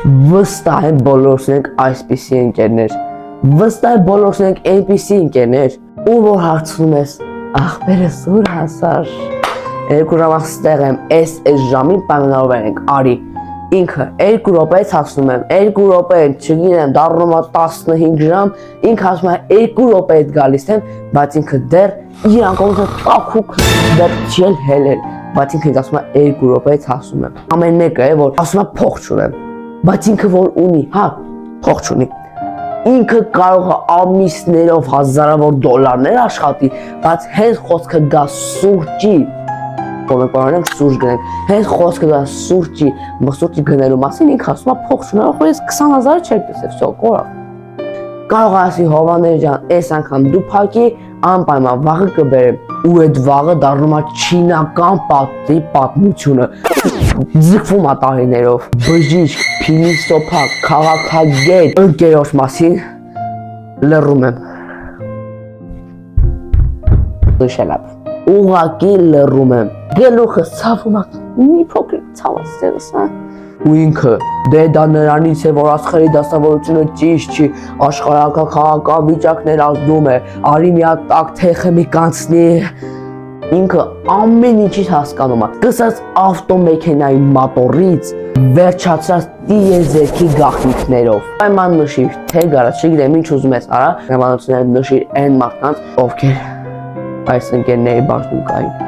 Վստահ եմ բոլորս ենք այսպիսի ընկերներ, վստահ եմ բոլորս ենք այնպիսի ընկերներ, ու որ հարցնում ես, ախպերս ուր հասար, 2 ժամ ստեղ եմ, այս ժամին պայմանավորվել ենք, արի, ինքը 2 րոպեից հասնում եմ, 2 րոպե չգիտեմ, դառնում է 15 ժամ, ինքը ասում է 2 րոպեից գալիս եմ, բայց ինքը դեռ իր անկողնը տաքուկ դեռ չի հելել, բայց ինքը ասում է 2 րոպեից հասնում եմ, ամեն մեկը է, որ ասում է փող չունեմ, բայց ինքը որ ունի, հա, փող չունի, ինքը կարող է ամիսներով հազարավոր դոլարներ աշխատի, բայց հենց խոսքը գա սուրճի, Պարոնենք սուրճ գնենք, հենց խոսքը դա սուրճի գնելու մասին ինքը ասում է փող չունեմ, որ ես 20,000 չեք տեսել, վсё, կորավ։ Կարող է ասի Հովանես ջան, այս անգամ դու փակի, անպայման վաղը կբերեմ, ու այդ վաղը դառնում է չինական պատի պատմությունը։ Ձգվում է տարիներով, բժիշկ, փիլիսոփա, քաղաքագետ, ընկերոջ մասին լռում եմ։ Լշելապ։ Ուղղակի լռում եմ, գլուխս ցավում է, մի փոքրիկ ցավացնելս, հա։ Ու ինքը, դե դա նրանից է, որ աշխարհի դասավորությունը ճիշտ չի, աշխարհական քաղաքական վիճակներ ազդում է, արի մի հատ տակ թեխեմի կանցնի, ինքը ամեն ինչից հասկանում է, սկսած ավտոմեքենայի մոտորից, վերջացած տիեզերքի գաղտնիքներով, պայման նշիր, թե գարա, չգիտեմ ինչ ուզում ես արա, նմանություններ նշիր այն մարդկանց, ովքեր այս ընկերների բաժնում կային։